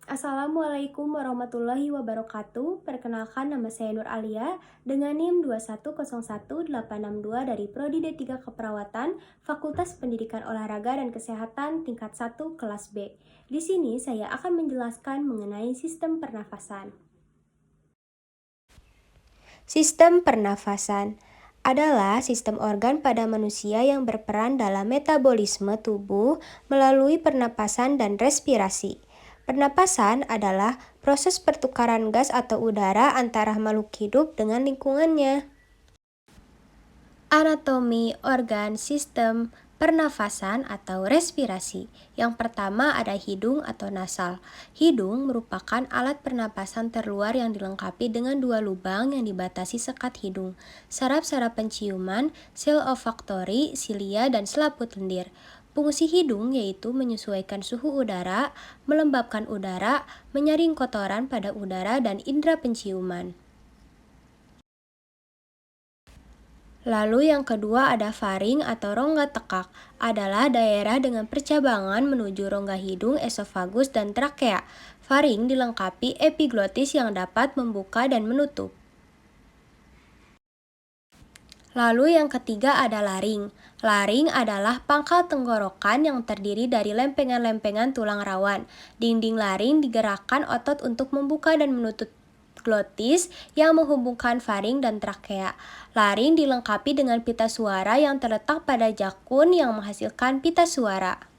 Assalamualaikum warahmatullahi wabarakatuh. Perkenalkan, nama saya Nur Alia dengan NIM 2101862 dari Prodi D3 Keperawatan, Fakultas Pendidikan Olahraga dan Kesehatan tingkat 1 kelas B. Di sini saya akan menjelaskan mengenai sistem pernafasan. Sistem pernafasan adalah sistem organ pada manusia yang berperan dalam metabolisme tubuh melalui pernapasan dan respirasi. Pernapasan adalah proses pertukaran gas atau udara antara makhluk hidup dengan lingkungannya. Anatomi organ sistem pernafasan atau respirasi. Yang pertama ada hidung atau nasal. Hidung merupakan alat pernapasan terluar yang dilengkapi dengan dua lubang yang dibatasi sekat hidung, saraf-saraf penciuman, sel olfaktori, silia, dan selaput lendir. Fungsi hidung yaitu menyesuaikan suhu udara, melembabkan udara, menyaring kotoran pada udara, dan indera penciuman. Lalu yang kedua ada faring atau rongga tekak, adalah daerah dengan percabangan menuju rongga hidung, esofagus, dan trakea. Faring dilengkapi epiglotis yang dapat membuka dan menutup. Lalu yang ketiga ada laring. Laring adalah pangkal tenggorokan yang terdiri dari lempengan-lempengan tulang rawan. Dinding laring digerakkan otot untuk membuka dan menutup glotis yang menghubungkan faring dan trakea. Laring dilengkapi dengan pita suara yang terletak pada jakun yang menghasilkan pita suara.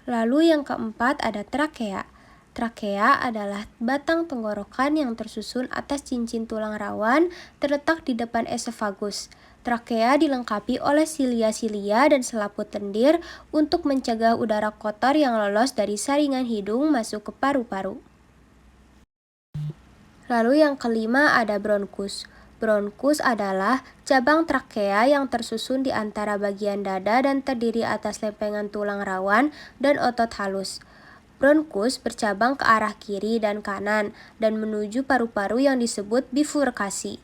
Lalu yang keempat ada trakea. Trakea adalah batang tenggorokan yang tersusun atas cincin tulang rawan terletak di depan esofagus. Trakea dilengkapi oleh silia-silia dan selaput lendir untuk mencegah udara kotor yang lolos dari saringan hidung masuk ke paru-paru. Lalu yang kelima ada bronkus. Bronkus adalah cabang trakea yang tersusun di antara bagian dada dan terdiri atas lempengan tulang rawan dan otot halus. Bronkus bercabang ke arah kiri dan kanan dan menuju paru-paru yang disebut bifurkasi.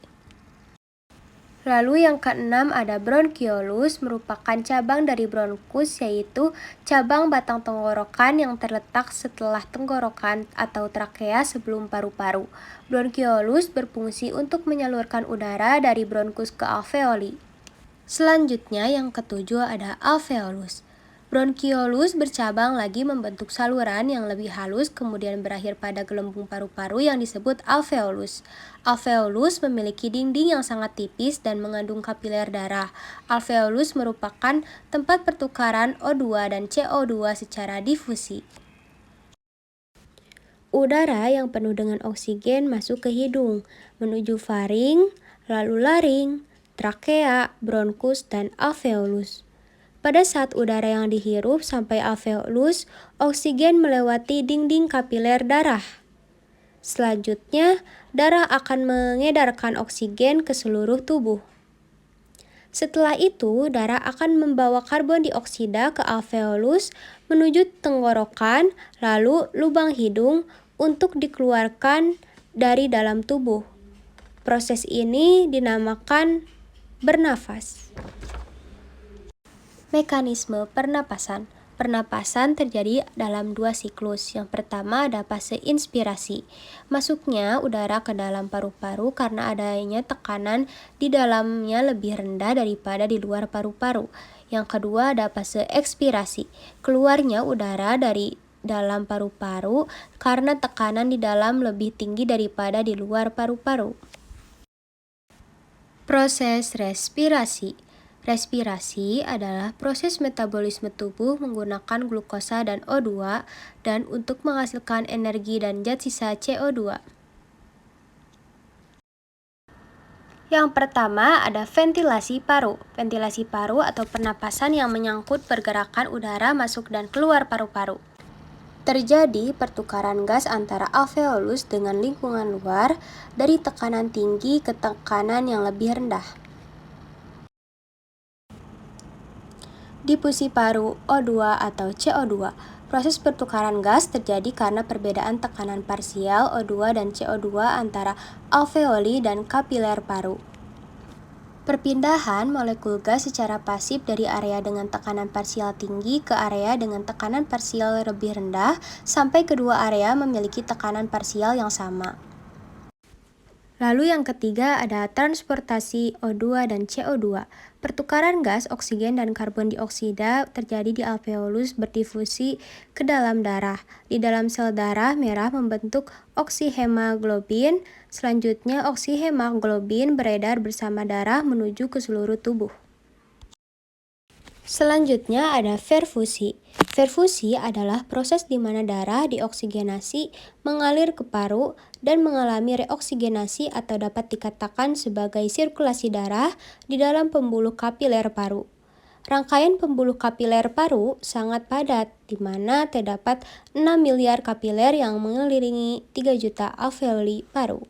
Lalu yang keenam ada bronkiolus, merupakan cabang dari bronkus, yaitu cabang batang tenggorokan yang terletak setelah tenggorokan atau trakea sebelum paru-paru. Bronkiolus berfungsi untuk menyalurkan udara dari bronkus ke alveoli. Selanjutnya yang ketujuh ada alveolus. Bronkiolus bercabang lagi membentuk saluran yang lebih halus kemudian berakhir pada gelembung paru-paru yang disebut alveolus. Alveolus memiliki dinding yang sangat tipis dan mengandung kapiler darah. Alveolus merupakan tempat pertukaran O2 dan CO2 secara difusi. Udara yang penuh dengan oksigen masuk ke hidung, menuju faring, lalu laring, trakea, bronkus, dan alveolus. Pada saat udara yang dihirup sampai alveolus, oksigen melewati dinding kapiler darah. Selanjutnya, darah akan mengedarkan oksigen ke seluruh tubuh. Setelah itu, darah akan membawa karbon dioksida ke alveolus menuju tenggorokan, lalu lubang hidung untuk dikeluarkan dari dalam tubuh. Proses ini dinamakan bernafas. Mekanisme pernapasan. Pernapasan terjadi dalam dua siklus. Yang pertama ada fase inspirasi. Masuknya udara ke dalam paru-paru karena adanya tekanan di dalamnya lebih rendah daripada di luar paru-paru. Yang kedua ada fase ekspirasi. Keluarnya udara dari dalam paru-paru karena tekanan di dalam lebih tinggi daripada di luar paru-paru. Proses respirasi. Respirasi adalah proses metabolisme tubuh menggunakan glukosa dan O2 dan untuk menghasilkan energi dan zat sisa CO2. Yang pertama ada ventilasi paru. Ventilasi paru atau pernapasan yang menyangkut pergerakan udara masuk dan keluar paru-paru. Terjadi pertukaran gas antara alveolus dengan lingkungan luar dari tekanan tinggi ke tekanan yang lebih rendah. Difusi paru O2 atau CO2. Proses pertukaran gas terjadi karena perbedaan tekanan parsial O2 dan CO2 antara alveoli dan kapiler paru. Perpindahan molekul gas secara pasif dari area dengan tekanan parsial tinggi ke area dengan tekanan parsial lebih rendah sampai kedua area memiliki tekanan parsial yang sama. Lalu yang ketiga ada transportasi O2 dan CO2. Pertukaran gas, oksigen, dan karbon dioksida terjadi di alveolus berdifusi ke dalam darah. Di dalam sel darah merah membentuk oksihemoglobin. Selanjutnya oksihemoglobin beredar bersama darah menuju ke seluruh tubuh. Selanjutnya ada perfusi. Perfusi adalah proses di mana darah dioksigenasi, mengalir ke paru, dan mengalami reoksigenasi atau dapat dikatakan sebagai sirkulasi darah di dalam pembuluh kapiler paru. Rangkaian pembuluh kapiler paru sangat padat, di mana terdapat 6 miliar kapiler yang mengelilingi 3 juta alveoli paru.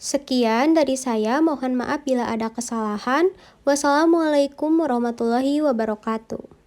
Sekian dari saya, mohon maaf bila ada kesalahan. Wassalamualaikum warahmatullahi wabarakatuh.